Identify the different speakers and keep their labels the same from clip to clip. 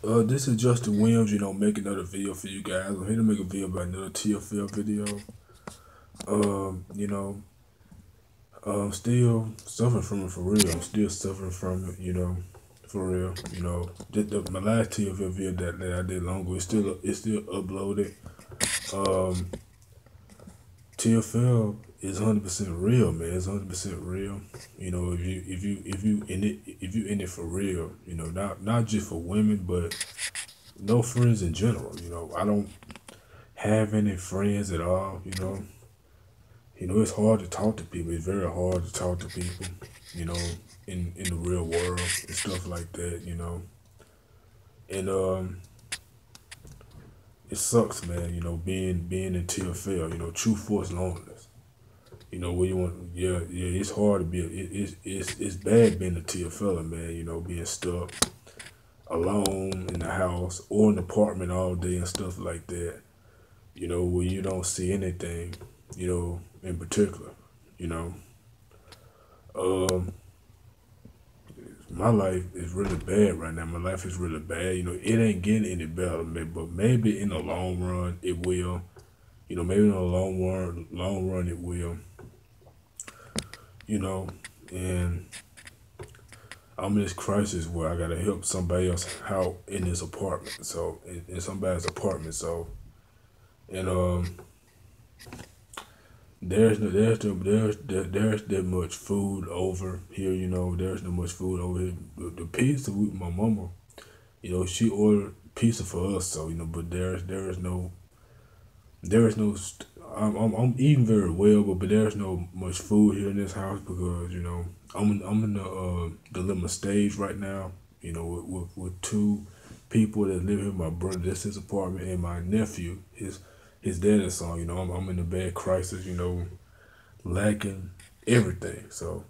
Speaker 1: This is Justin Williams, make another video for you guys. I'm here to make a video about another TFL video. You know, still suffering from it for real. I'm still suffering from it, for real. My last TFL video that I did longer, it's still uploaded. Um, TFL is 100% real, man. It's 100% real. If you in it for real, not just for women, but no friends in general. I don't have any friends at all. It's hard to talk to people. It's very hard to talk to people, you know, in the real world and stuff like that. And it sucks, man, being in TFL, true force loneliness. Where you want, yeah, it's hard to be, it's bad being a TFL, man, being stuck alone in the house or in the apartment all day and stuff like that, where you don't see anything, in particular, you know. Um, my life is really bad right now. My life is really bad. It ain't getting any better, but maybe in the long run it will. Maybe in the long run it will. You know, and I'm in this crisis where I gotta help somebody else out in this apartment. So in somebody's apartment. So and there's that much food over here. There's no much food over here. The pizza with my mama, she ordered pizza for us. So but there is no. I'm eating very well, but there's no much food here in this house because I'm in the dilemma stage right now. With two people that live here. My brother, that's his apartment, and my nephew, his dad's son. I'm in a bad crisis. Lacking everything. So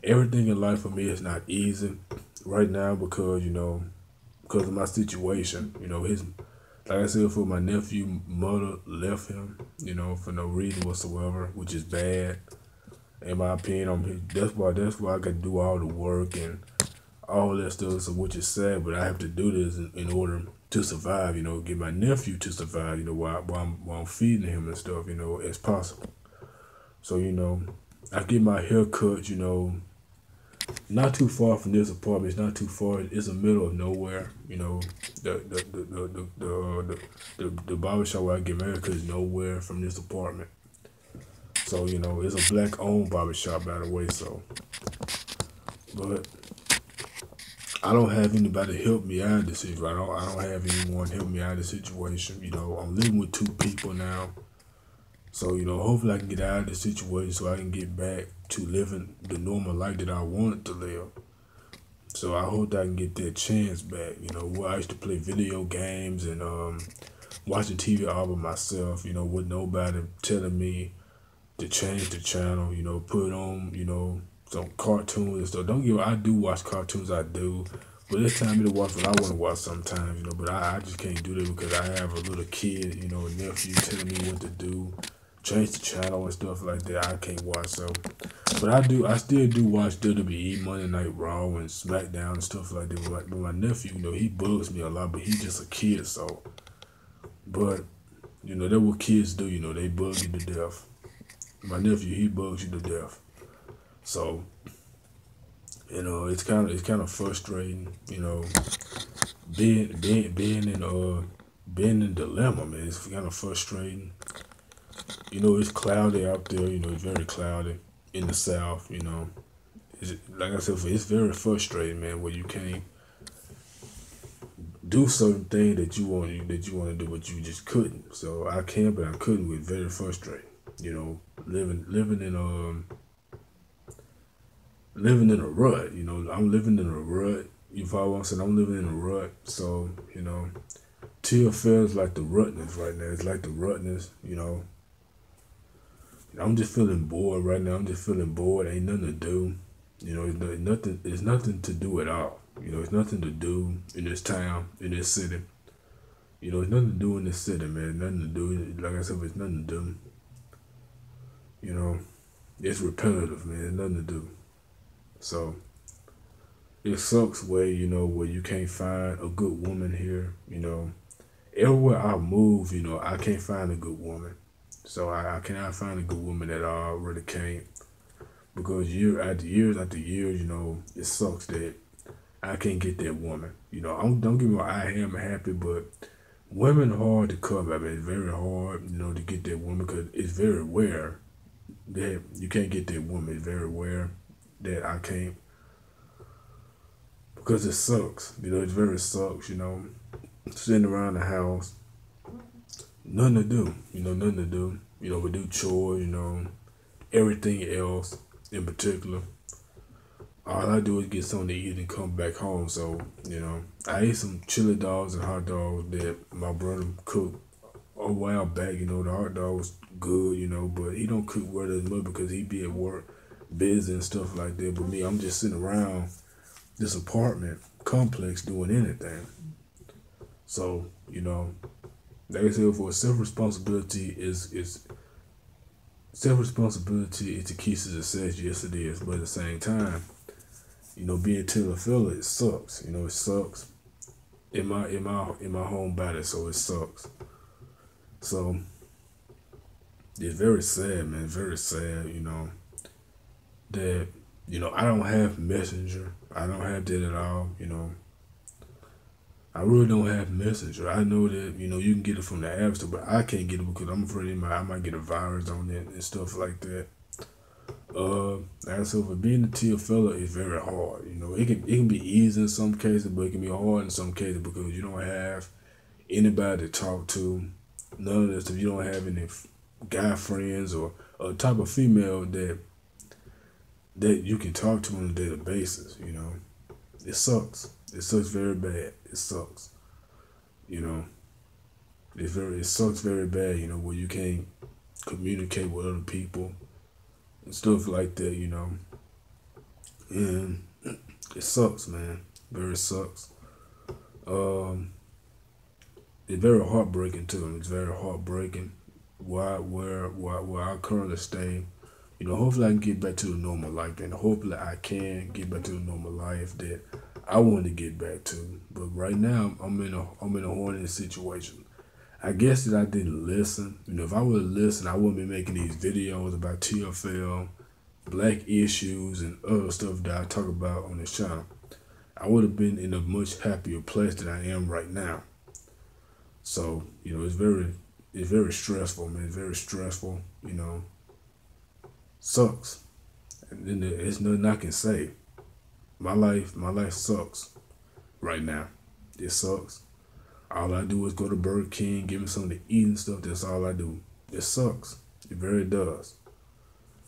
Speaker 1: everything in life for me is not easy right now because of my situation. His like I said, for my nephew, mother left him, for no reason whatsoever, which is bad. In my opinion, that's why I got to do all the work and all that stuff, so which is sad, but I have to do this in order to survive, get my nephew to survive, while I'm feeding him and stuff, as possible. So, I get my hair cut, not too far from this apartment. It's not too far. It's the middle of nowhere. The barbershop where I get my hair cut is nowhere from this apartment. So, it's a black owned barbershop, by the way. So, but I don't have anybody to help me out of this situation. I don't have anyone to help me out of the situation. I'm living with two people now. So, hopefully I can get out of the situation so I can get back to living the normal life that I wanted to live. So I hope that I can get that chance back, where I used to play video games and watching TV all by myself, with nobody telling me to change the channel, put on, some cartoons and stuff. I do watch cartoons, I do. But it's time to watch what I want to watch sometimes, but I just can't do that because I have a little kid, a nephew telling me what to do, change the channel and stuff like that. I can't watch. So, but I still do watch WWE, Monday Night Raw and SmackDown and stuff like that. But my nephew, he bugs me a lot, but he's just a kid. So, but that's what kids do. They bug you to death. My nephew, he bugs you to death. So, it's kind of frustrating. Being in dilemma, man. It's kind of frustrating. It's cloudy out there. It's very cloudy in the south. Like I said, it's very frustrating, man. Where you can't do certain things that you want to do, but you just couldn't. So I can, but I couldn't. It's very frustrating. Living in a rut. I'm living in a rut. You follow what I'm saying? I'm living in a rut. So TFL is like the rutness right now. It's like the rutness. I'm just feeling bored right now. I'm just feeling bored. Ain't nothing to do. It's nothing. It's nothing to do at all. It's nothing to do in this town, in this city. It's nothing to do in this city, man. Nothing to do. Like I said, it's nothing to do. It's repetitive, man. It's nothing to do. So it sucks where, where you can't find a good woman here. Everywhere I move, I can't find a good woman. So I cannot find a good woman at all. Really can't, because after years, it sucks that I can't get that woman. Don't get me wrong, I am happy, but women are hard to come. I mean, it's very hard, to get that woman, because it's very rare that you can't get that woman. It's very rare that I can't, because it sucks. It very sucks. Sitting around the house, nothing to do. Nothing to do. We do chores. Everything else in particular. All I do is get something to eat and come back home. So, I ate some chili dogs and hot dogs that my brother cooked a while back. The hot dog was good, but he don't cook well as much because he be at work busy and stuff like that. But me, I'm just sitting around this apartment complex doing anything. So, like I said, for self-responsibility is the key to success. Yes, it is. But at the same time, being Taylor fella, it sucks. It sucks in my home body, so it sucks. So it's very sad, man. Very sad, that I don't have Messenger. I don't have that at all. I really don't have Messenger. I know that you can get it from the App Store, but I can't get it because I'm afraid I might get a virus on it and stuff like that. And so for being a teal fella is very hard. It can be easy in some cases, but it can be hard in some cases because you don't have anybody to talk to. None of this stuff. You don't have any guy friends or a type of female that you can talk to on a daily basis. It sucks. It sucks very bad. It sucks. It sucks very bad. Where you can't communicate with other people and stuff like that, and it sucks, man. Very sucks. It's very heartbreaking too. It's very heartbreaking. Where I currently stay, hopefully I can get back to the normal life, and hopefully I can get back to the normal life that I want to get back to. But right now, I'm in a horny situation. I guess that I didn't listen. If I would have listened, I wouldn't be making these videos about TFL, black issues, and other stuff that I talk about on this channel. I would have been in a much happier place than I am right now. So, it's very stressful, man. It's very stressful, Sucks. And then there's nothing I can say. My life sucks right now. It sucks. All I do is go to Burger King, give me something to eat and stuff. That's all I do. It sucks. It very does.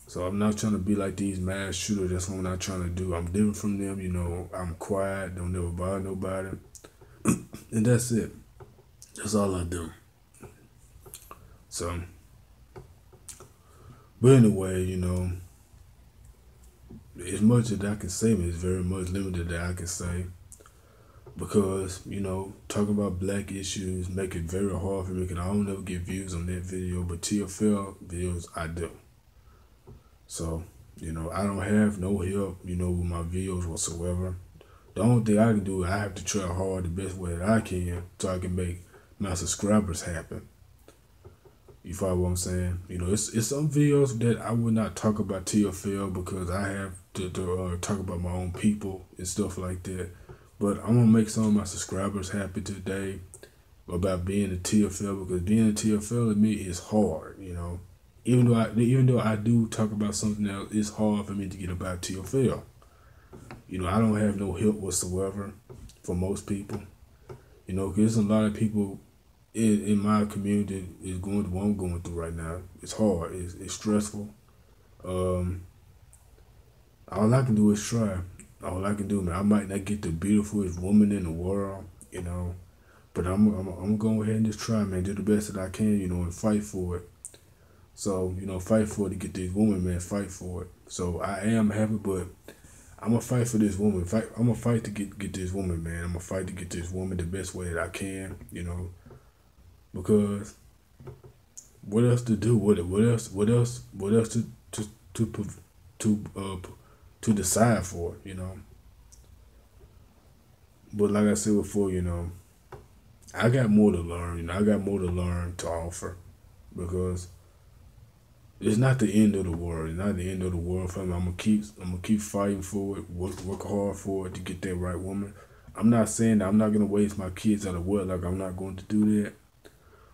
Speaker 1: So I'm not trying to be like these mass shooters. That's what I'm not trying to do. I'm different from them. I'm quiet. Don't never bother nobody. And that's it. That's all I do. So, but anyway, as much as I can say, it's very much limited that I can say. Because, talking about black issues make it very hard for me, because I don't ever get views on that video, but TFL videos, I do. So, I don't have no help, with my videos whatsoever. The only thing I can do is I have to try hard the best way that I can so I can make my subscribers happy. You follow what I'm saying? It's some videos that I would not talk about TFL because I have to talk about my own people and stuff like that. But I'm gonna make some of my subscribers happy today about being a TFL, because being a TFL to me is hard, Even though I do talk about something else, it's hard for me to get about TFL. I don't have no help whatsoever for most people. Because there's a lot of people in my community is going through what I'm going through right now. It's hard. It's stressful. All I can do is try. All I can do, man. I might not get the beautifulest woman in the world, but I'm gonna go ahead and just try, man. Do the best that I can, and fight for it. So, fight for it to get this woman, man. Fight for it. So I am happy, but I'm gonna fight for this woman. I'm gonna fight to get this woman, man. I'm gonna fight to get this woman the best way that I can, because what else to do with it? What else to decide for, But like I said before, I got more to learn. I got more to learn to offer because it's not the end of the world. It's not the end of the world for me. I'm gonna keep fighting for it. Work hard for it to get that right woman. I'm not saying that I'm not gonna waste my kids out of wedlock. I'm not going to do that.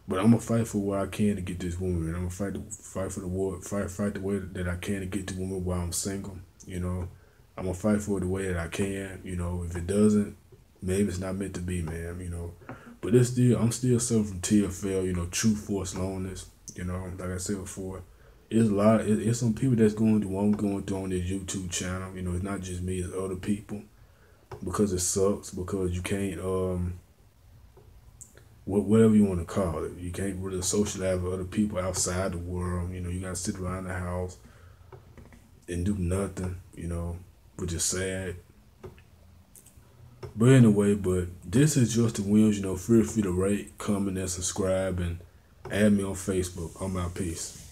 Speaker 1: But I'm gonna fight for what I can to get this woman. And I'm gonna fight for the war, fight the way that I can to get the woman while I'm single. I'm gonna fight for it the way that I can. If it doesn't, maybe it's not meant to be, man. But I'm still suffering from TFL. True force loneliness. Like I said before, it's some people that's going through what I'm going through on this YouTube channel. It's not just me, it's other people. Because it sucks, because you can't whatever you want to call it. You can't really socialize with other people outside the world. You gotta sit around the house and do nothing, which is sad. But anyway, this is Just the Wheels. Feel free to rate, comment, and subscribe, and add me on Facebook. I'm out. Peace.